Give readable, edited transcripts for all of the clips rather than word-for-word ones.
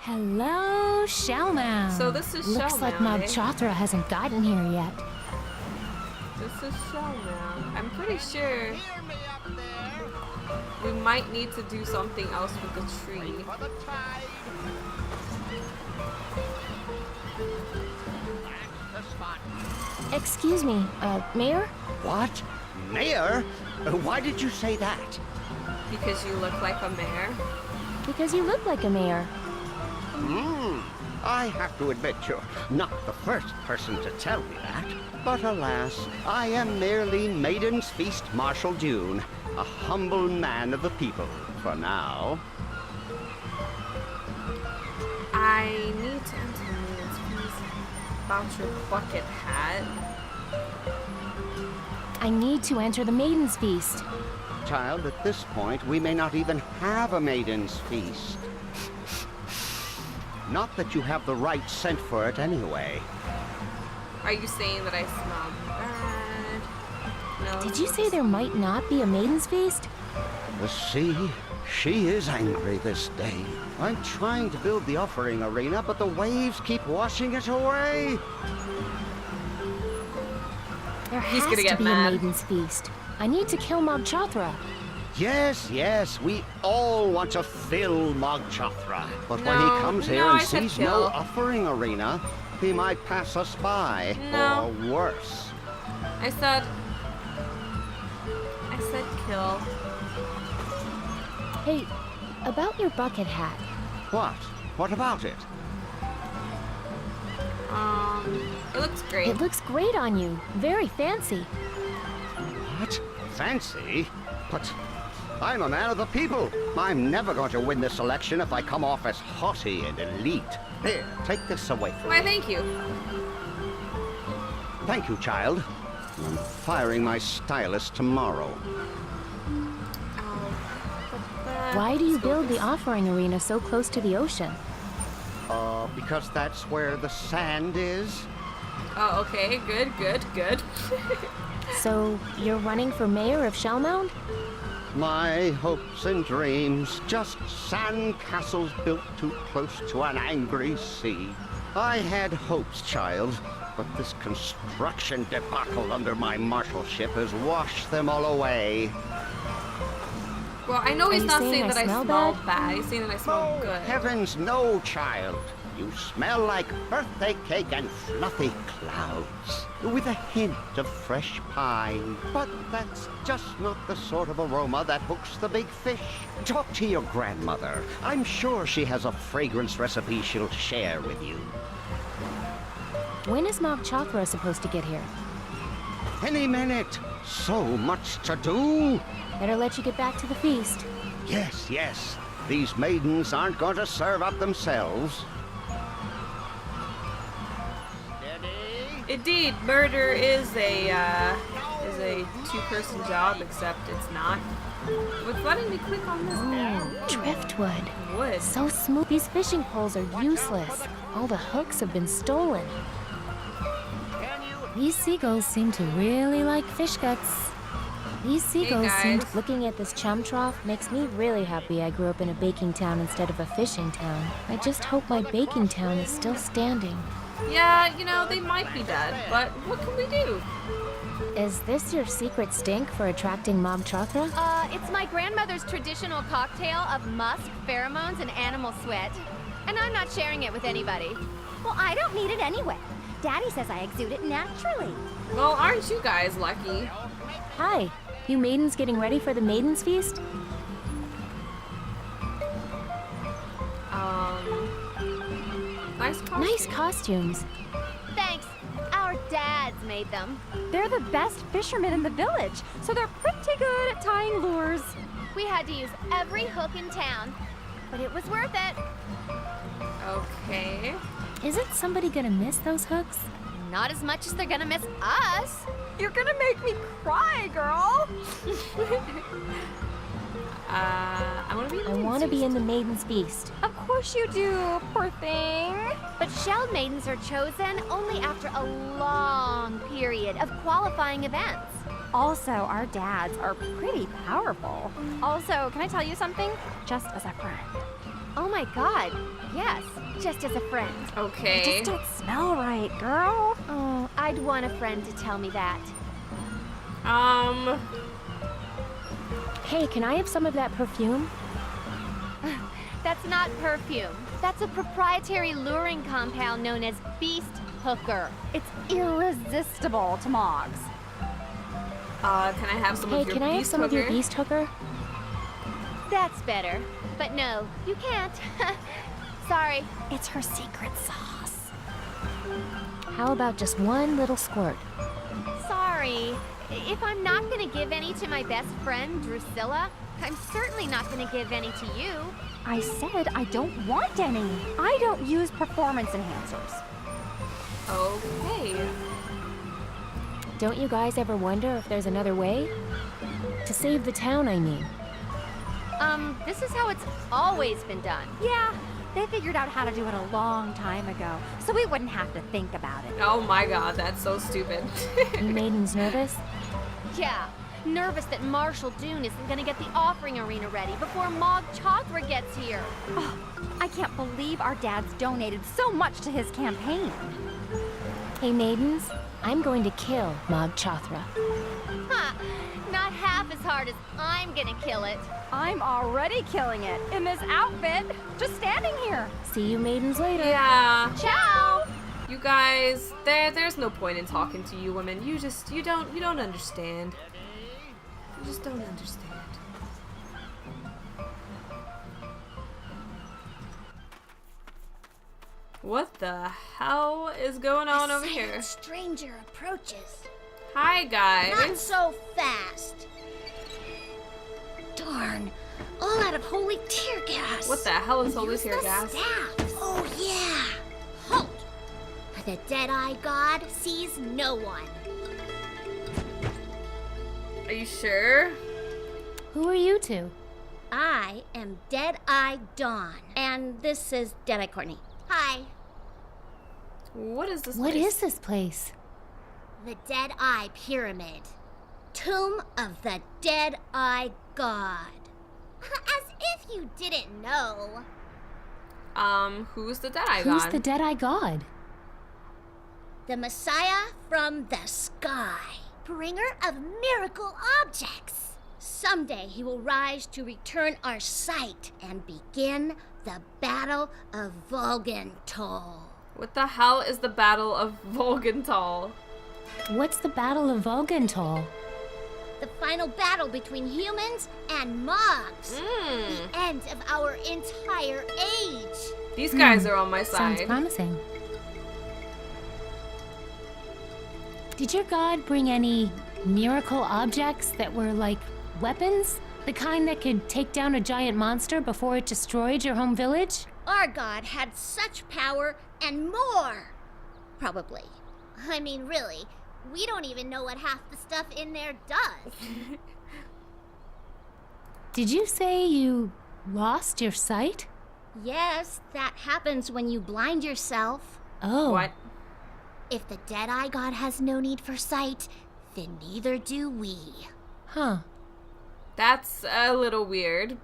Hello, Shellmound. So this is Looks like Mog Chothra hasn't gotten here yet. This is Shellmound. I'm pretty sure we might need to do something else with the tree. Excuse me, Mayor? What? Mayor? Why did you say that? Because you look like a mayor. Because you look like a mayor. I have to admit you're not the first person to tell me that. But alas, I am merely Maiden's Feast Marshal Dune, a humble man of the people, for now. I need to enter the Maiden's Feast about your bucket hat. I need to enter the Maiden's Feast. Child, at this point, we may not even have a Maiden's Feast. Not that you have the right scent for it anyway. Are you saying that I smell bad? No. Did you say there might not be a Maiden's Feast? See, she is angry this day. I'm trying to build the offering arena, but the waves keep washing it away. There He's has gonna to get be mad. a Maiden's Feast. I need to kill Mog Chothra. Yes, we all want to fill Mog Chothra. But when he comes here no, and I said sees kill. no offering arena, he might pass us by. No. Or worse. I said kill. Hey, about your bucket hat. What? What about it? It looks great. It looks great on you. Very fancy. What? Fancy? But I'm a man of the people. I'm never going to win this election if I come off as haughty and elite. Here, take this away from Why, me. thank you. Thank you, child. I'm firing my stylist tomorrow. Why do you build the offering arena so close to the ocean? Because that's where the sand is. Oh, okay. Good. So, you're running for mayor of Shellmound? My hopes and dreams, just sand castles built too close to an angry sea. I had hopes, child, but this construction debacle under my marshalship has washed them all away. Well, I know he's you not saying saying I that I smell smell bad? bad. He's saying that I smell good. Heavens, no, child. You smell like birthday cake and fluffy clouds, with a hint of fresh pine. But that's just not the sort of aroma that hooks the big fish. Talk to your grandmother. I'm sure she has a fragrance recipe she'll share with you. When is Mog Chothra supposed to get here? Any minute. So much to do. Better let you get back to the feast. Yes. These maidens aren't going to serve up themselves. Indeed, murder is a two-person job, except it's not. What's letting me click on this? Oh, driftwood. Wood. So smooth. These fishing poles are useless. All the hooks have been stolen. These seagulls seem to really like fish guts. These seagulls seem... guys. Looking at this chum trough makes me really happy I grew up in a baking town instead of a fishing town. I just hope my baking town is still standing. Yeah, you know, they might be dead, but what can we do? Is this your secret stink for attracting Mog Chothra? It's my grandmother's traditional cocktail of musk, pheromones, and animal sweat. And I'm not sharing it with anybody. Well, I don't need it anyway. Daddy says I exude it naturally. Well, aren't you guys lucky? Hi, you maidens getting ready for the Maiden's Feast? Nice costume. Nice costumes. Thanks. Our dads made them. They're the best fishermen in the village, so they're pretty good at tying lures. We had to use every hook in town, but it was worth it. Okay. Isn't somebody gonna miss those hooks? Not as much as they're gonna miss us. You're gonna make me cry, girl. I want to be in the Maiden's Feast. Of course you do, poor thing. But shelled maidens are chosen only after a long period of qualifying events. Also, our dads are pretty powerful. Also, can I tell you something? Just as a friend. Oh my god, yes, just as a friend. Okay. Just don't smell right, girl. Oh, I'd want a friend to tell me that. Hey, can I have some of that perfume? That's not perfume. That's a proprietary luring compound known as Beast Hooker. It's irresistible to Mogs. Can I have some Hey, of your can I have beast some of your hooker? beast hooker? That's better. But no, you can't. Sorry. It's her secret sauce. How about just one little squirt? Sorry. If I'm not gonna give any to my best friend, Drusilla, I'm certainly not gonna give any to you. I said I don't want any. I don't use performance enhancers. Okay. Don't you guys ever wonder if there's another way? To save the town, I mean. This is how it's always been done. Yeah, they figured out how to do it a long time ago, so we wouldn't have to think about it. Oh my god, that's so stupid. You maidens nervous? Yeah, nervous that Marshal Dune isn't gonna get the offering arena ready before Mog Chothra gets here. Oh, I can't believe our dad's donated so much to his campaign. Hey maidens, I'm going to kill Mog Chothra. Ha! Not half as hard as I'm gonna kill it. I'm already killing it in this outfit, just standing here. See you maidens later. Yeah. Ciao! You guys, there's no point in talking to you women. You don't understand. You just don't understand. What the hell is going on over here? Stranger approaches. Hi Not guys. so fast. Darn. All out of holy tear gas. What the hell is all this Use here, the guys? staff. Oh yeah. Halt. The Dead-Eye God sees no one. Are you sure? Who are you two? I am Dead-Eye Dawn, and this is Dead-Eye Courtney. Hi. What is this? What place? is this place? The Dead-Eye Pyramid. Tomb of the Dead-Eye God. As if you didn't know. Who's the Deadeye Who's God? the Deadeye God? The Messiah from the sky. Bringer of miracle objects. Someday he will rise to return our sight and begin the Battle of Volgentol. What the hell is the Battle of Volgental? What's the Battle of Volgentol? The final battle between humans and Mogs. Hmm. The end of our entire age. These guys are on my Sounds side. promising. Did your god bring any miracle objects that were like weapons? The kind that could take down a giant monster before it destroyed your home village? Our god had such power and more. Probably. I mean, really, we don't even know what half the stuff in there does. Did you say you lost your sight? Yes, that happens when you blind yourself. Oh. What? If the Deadeye God has no need for sight, then neither do we. Huh. That's a little weird.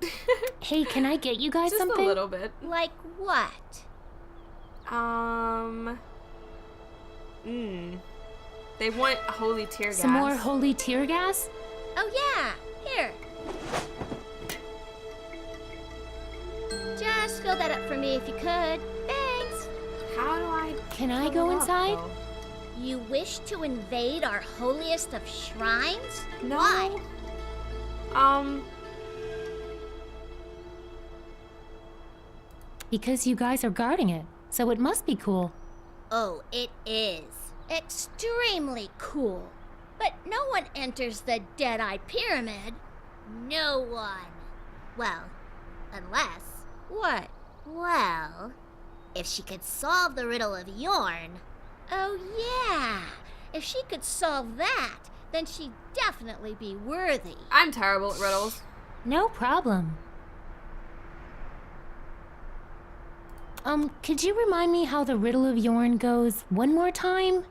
Hey, can I get you guys Just something? a little bit. Like what? They want holy tear gas. Some more holy tear gas? Oh yeah, here. Just fill that up for me if you could. Thanks. How do I? Can I fill go it up, inside? though? You wish to invade our holiest of shrines? No. Why? Because you guys are guarding it, so it must be cool. Oh, it is. Extremely cool. But no one enters the Deadeye Pyramid. No one. Well, unless... What? Well, if she could solve the riddle of Yorn. Oh, yeah. If she could solve that, then she'd definitely be worthy. I'm terrible at riddles. No problem. Could you remind me how the Riddle of Yorn goes one more time?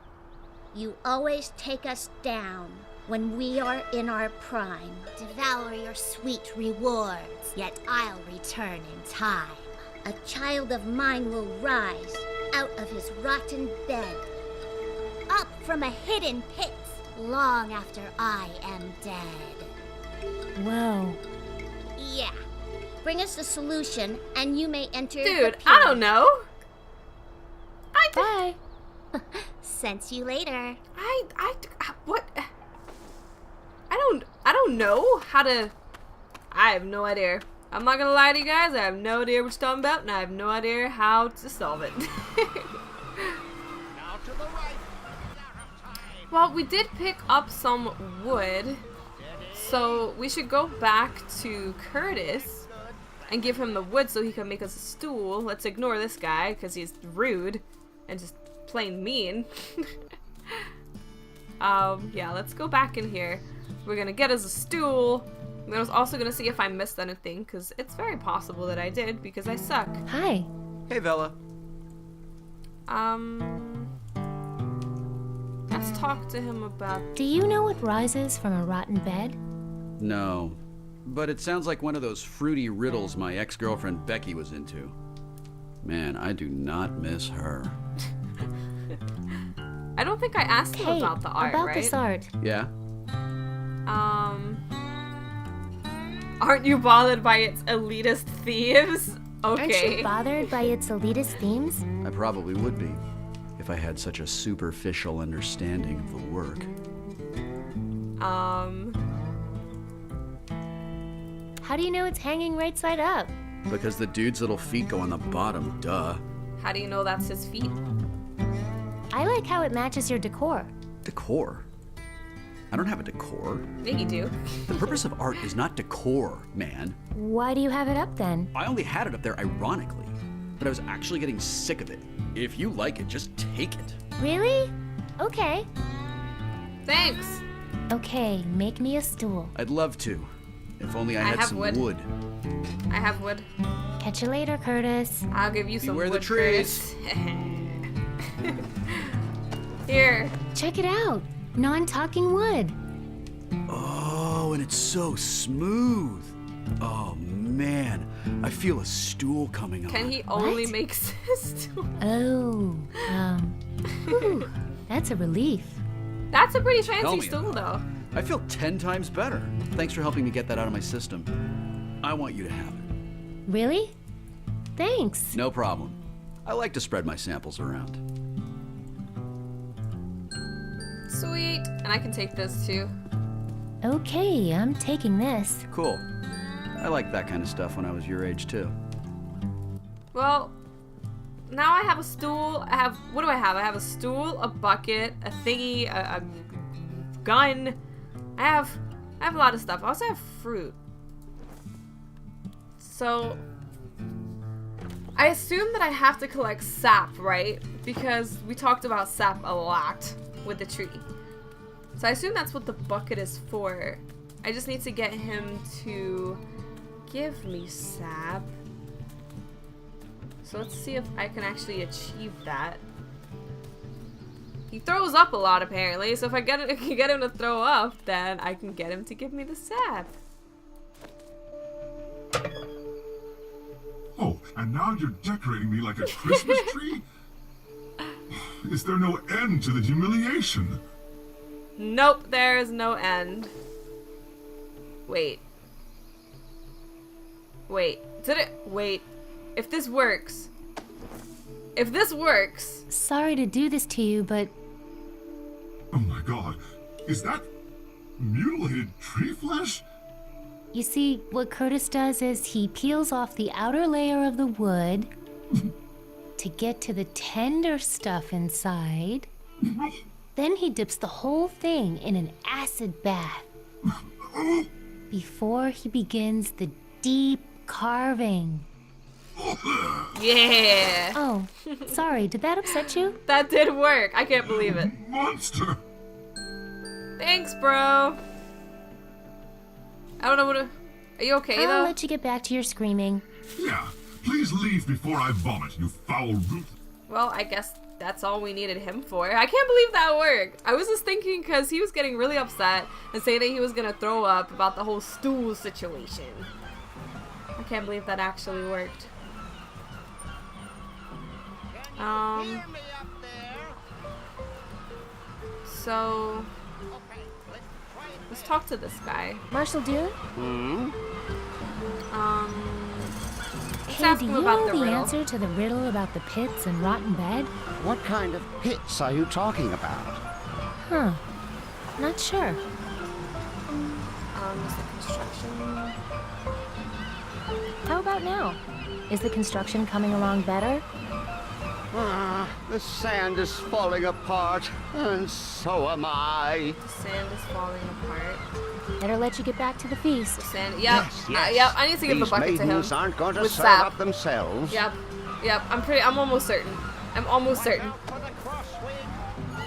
You always take us down when we are in our prime. Devour your sweet rewards, yet I'll return in time. A child of mine will rise out of his rotten bed, up from a hidden pit, long after I am dead. Whoa. Yeah. Bring us the solution, and you may enter the Dude, I pyramid. don't know. Bye. Sense you later. What? I don't know how to. I have no idea. I'm not gonna lie to you guys. I have no idea what you're talking about, and I have no idea how to solve it. Now to the right. Well, we did pick up some wood, so we should go back to Curtis and give him the wood so he can make us a stool. Let's ignore this guy because he's rude and just plain mean. Yeah, let's go back in here. We're gonna get us a stool. I was also gonna see if I missed anything, because it's very possible that I did, because I suck. Hi. Hey, Vela. Let's talk to him about... Do you know what rises from a rotten bed? No, but it sounds like one of those fruity riddles my ex-girlfriend Becky was into. Man, I do not miss her. I don't think I asked him Hey, about the art, about right? this art. Yeah? Aren't you bothered by its elitist thieves? Aren't Okay. you bothered by its elitist themes? I probably would be, if I had such a superficial understanding of the work. How do you know it's hanging right side up? Because the dude's little feet go on the bottom, duh. How do you know that's his feet? I like how it matches your decor. Decor? I don't have a decor. Yeah, you do. The purpose of art is not decor, man. Why do you have it up then? I only had it up there ironically, but I was actually getting sick of it. If you like it, just take it. Really? Okay. Thanks. Okay, make me a stool. I'd love to. If only I had have some wood. wood. I have wood. Catch you later, Curtis. I'll give you some Beware the wood, trees. Curtis. Here. Check it out. Non-talking wood. Oh, and it's so smooth. Oh man, I feel a stool coming on. Can he only What? make this? Oh, whew, that's a relief. That's a pretty Tell fancy me stool, about though. I feel 10 times better. Thanks for helping me get that out of my system. I want you to have it. Really? Thanks. No problem. I like to spread my samples around. Sweet. And I can take this too. Okay, I'm taking this. Cool. I liked that kind of stuff when I was your age too. Well, now I have a stool. What do I have? I have a stool, a bucket, a thingy, a gun. I have a lot of stuff. I also have fruit. So I assume that I have to collect sap, right? Because we talked about sap a lot with the tree. So I assume that's what the bucket is for. I just need to get him to give me sap. So let's see if I can actually achieve that. He throws up a lot apparently, so if I can get him to throw up, then I can get him to give me the sap. Oh, and now you're decorating me like a Christmas tree? Is there no end to the humiliation? Nope, there is no end. Wait. Wait. If this works. Sorry to do this to you, but Oh my god, is that mutilated tree flesh? you see, what Curtis does is he peels off the outer layer of the wood to get to the tender stuff inside. Then he dips the whole thing in an acid bath before he begins the deep carving. Yeah. Oh, sorry, did that upset you? That did work. I can't believe it. Monster! Thanks, bro. I don't know what to... Are you okay, I'll though? let you get back to your screaming. Yeah, please leave before I vomit, you foul root. Well, I guess that's all we needed him for. I can't believe that worked. I was just thinking because he was getting really upset and saying that he was gonna throw up about the whole stool situation. I can't believe that actually worked. So let's talk to this guy. Marshal Dune? Let's Hey, ask do him you about know the the riddle. answer to the riddle about the pits and rotten bed? What kind of pits are you talking about? Huh. Not sure. Is the construction? How about now? Is the construction coming along better? Ah, the sand is falling apart, and so am I. The sand is falling apart. Better let you get back to the feast. The sand. Yep. Yes, yes. Yep. I need to give the These bucket to him. maidens aren't going to with serve sap. up themselves. Yep. Yep. I'm almost certain. I'm almost certain.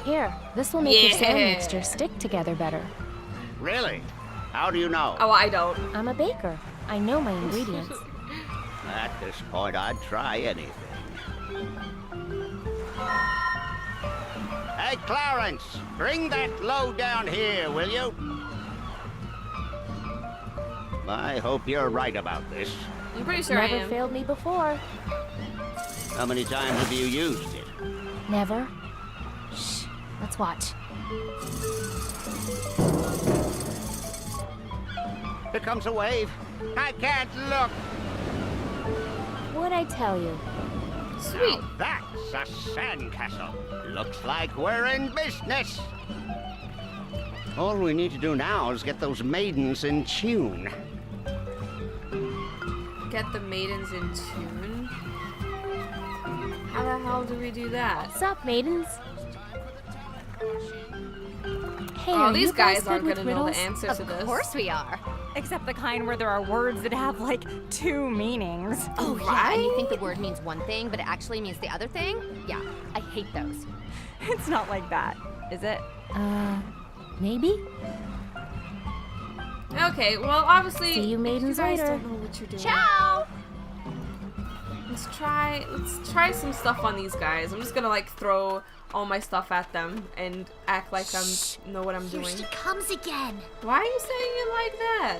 Here, this will make your sand Yeah. mixture stick together better. Really? How do you know? Oh, I don't. I'm a baker. I know my ingredients. At this point, I'd try anything. Hey, Clarence, bring that load down here, will you? I hope you're right about this. I'm pretty sure I Never am. failed me before. How many times have you used it? Never. Shh. Let's watch. Here comes a wave. I can't look. What'd I tell you? Sweet. Now that's a sandcastle. Looks like we're in business. All we need to do now is get those maidens in tune. Get the maidens in tune. How the hell do we do that? What's up, maidens? Hey, Oh, are these you guys guys aren't good gonna with know the riddles? answer to this. Of course we are. Except the kind where there are words that have like 2 meanings. Oh, yeah, Right? and you think the word means one thing, but it actually means the other thing? Yeah, I hate those. It's not like that, is it? Maybe? Okay, well, obviously, See you maidens guys later. don't know what you're doing. Ciao! Let's try some stuff on these guys. I'm just gonna like throw all my stuff at them and act like I know what I'm Here doing. she comes again. Why are you saying it like that?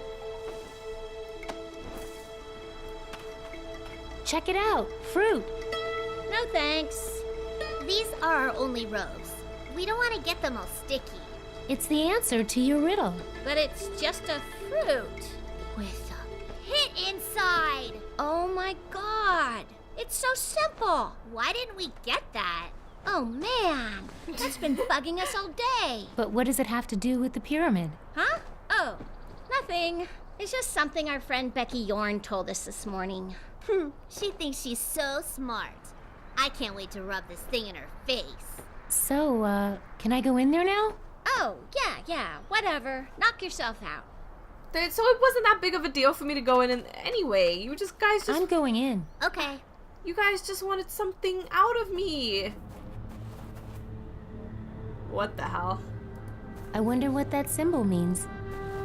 Check it out. Fruit. No thanks. These are our only robes. We don't want to get them all sticky. It's the answer to your riddle. But it's just a fruit with a pit inside. Oh my god. It's so simple. Why didn't we get that? Oh man, that's been bugging us all day. But what does it have to do with the pyramid? Huh? Oh, nothing. It's just something our friend Becky Yorn told us this morning. She thinks she's so smart. I can't wait to rub this thing in her face. So, can I go in there now? Oh, yeah, whatever. Knock yourself out. So it wasn't that big of a deal for me to go in and anyway. You guys I'm going in. Okay. you guys just wanted something out of me. What the hell? I wonder what that symbol means.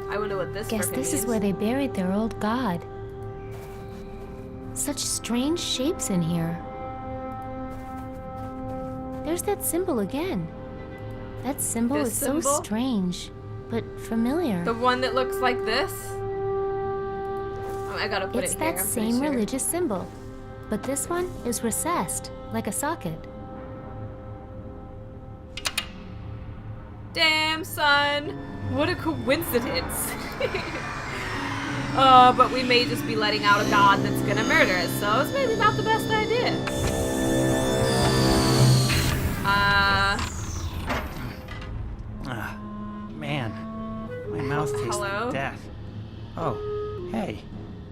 I wonder what this Guess frickin' this means. is where they buried their old god. Such strange shapes in here. There's that symbol again. That symbol This is symbol? so strange, but familiar. The one that looks like this? Oh, I gotta put It's it here. that I'm pretty same sure. religious symbol, but this one is recessed, like a socket. Damn, son. What a coincidence. But we may just be letting out a god that's gonna murder us, so it's maybe not the best idea. Man, my mouth tastes Hello? like death. Oh, hey,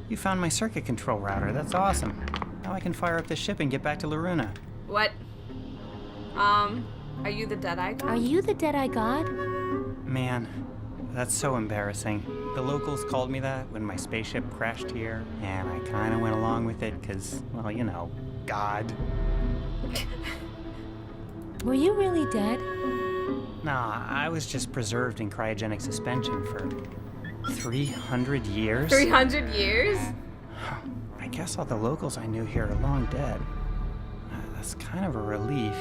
you found my circuit control router. That's awesome. Now I can fire up the ship and get back to Loruna. What? Are you the Deadeye god? Are you the Deadeye god? Man, that's so embarrassing. The locals called me that when my spaceship crashed here, and I kind of went along with it because, well, you know, God. Were you really dead? Nah, I was just preserved in cryogenic suspension for 300 years. 300 years? I guess all the locals I knew here are long dead. That's kind of a relief.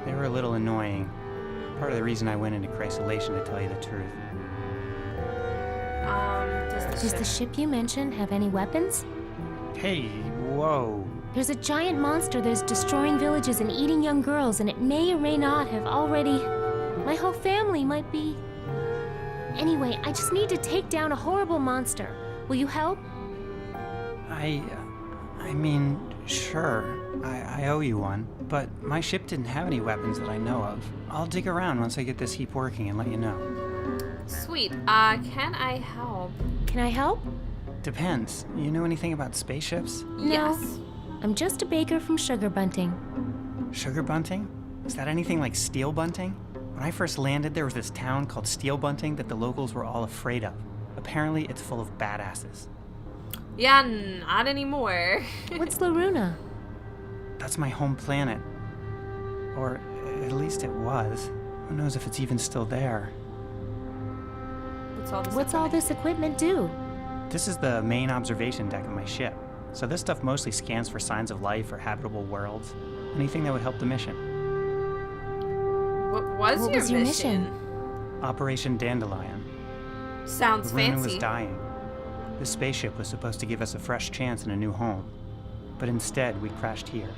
They were a little annoying. Part of the reason I went into isolation, to tell you the truth. Does the ship you mentioned have any weapons? Hey, whoa. There's a giant monster that is destroying villages and eating young girls, and it may or may not have already... My whole family might be... Anyway, I just need to take down a horrible monster. Will you help? I mean, sure. I owe you one. But my ship didn't have any weapons that I know of. I'll dig around once I get this heap working and let you know. Sweet. Can I help? Can I help? Depends. You know anything about spaceships? No. Yes. I'm just a baker from Sugar Bunting. Sugar Bunting? Is that anything like Steel Bunting? When I first landed, there was this town called Steel Bunting that the locals were all afraid of. Apparently, it's full of badasses. Yeah, not anymore. What's Loruna? That's my home planet. Or at least it was. Who knows if it's even still there? What's all this Equipment do? This is the main observation deck of my ship. So this stuff mostly scans for signs of life or habitable worlds. Anything that would help the mission. What was your mission? Operation Dandelion. Sounds Loruna fancy. was dying. This spaceship was supposed to give us a fresh chance and a new home. But instead, we crashed here.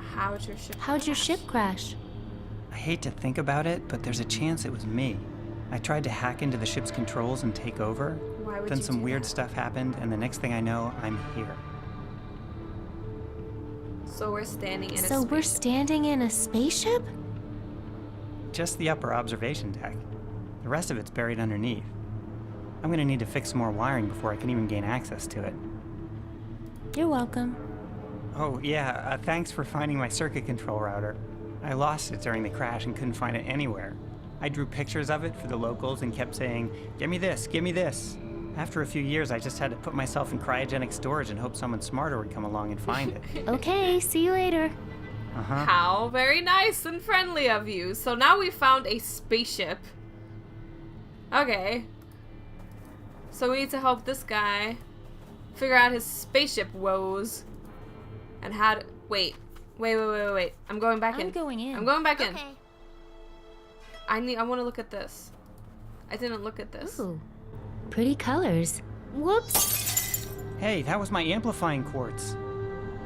How'd your ship crash? I hate to think about it, but there's a chance it was me. I tried to hack into the ship's controls and take over. Why would Then you some do weird that? stuff happened, and the next thing I know, I'm here. So we're standing in a So we're spaceship. standing in a spaceship? Just the upper observation deck. The rest of it's buried underneath. I'm gonna need to fix some more wiring before I can even gain access to it. You're welcome. Oh, yeah, thanks for finding my circuit control router. I lost it during the crash and couldn't find it anywhere. I drew pictures of it for the locals and kept saying, "Give me this, give me this." After a few years, I just had to put myself in cryogenic storage and hope someone smarter would come along and find it. Okay, see you later. Uh-huh. How very nice and friendly of you. So now we found a spaceship. Okay. So we need to help this guy figure out his spaceship woes. And how to... Wait. I'm going back in. I'm going in. I'm going back in. Okay. I want to look at this. I didn't look at this. Ooh, pretty colors. Whoops. Hey, that was my amplifying quartz.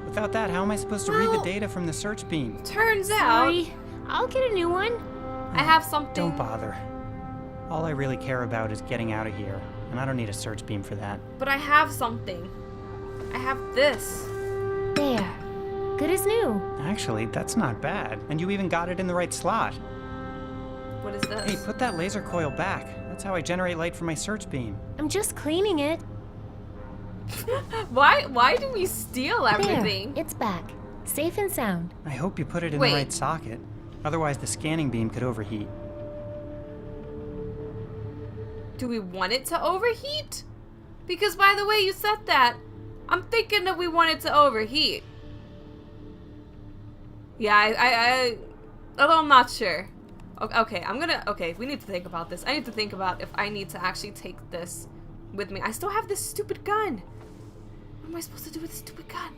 Without that, how am I supposed to read the data from the search beam? Turns out Sorry. I'll get a new one. I have something. Don't bother. All I really care about is getting out of here, and I don't need a search beam for that. But I have something. I have this. There. Good as new. Actually, that's not bad. And you even got it in the right slot. What is this? Hey, put that laser coil back. That's how I generate light from my search beam. I'm just cleaning it. Why do we steal everything? There. It's back. Safe and sound. I hope you put it in Wait. the right socket. Otherwise, the scanning beam could overheat. Do we want it to overheat? Because by the way you said that, I'm thinking that we want it to overheat. Yeah, I although I'm not sure. Okay, we need to think about this. I need to think about if I need to actually take this with me. I still have this stupid gun. What am I supposed to do with this stupid gun?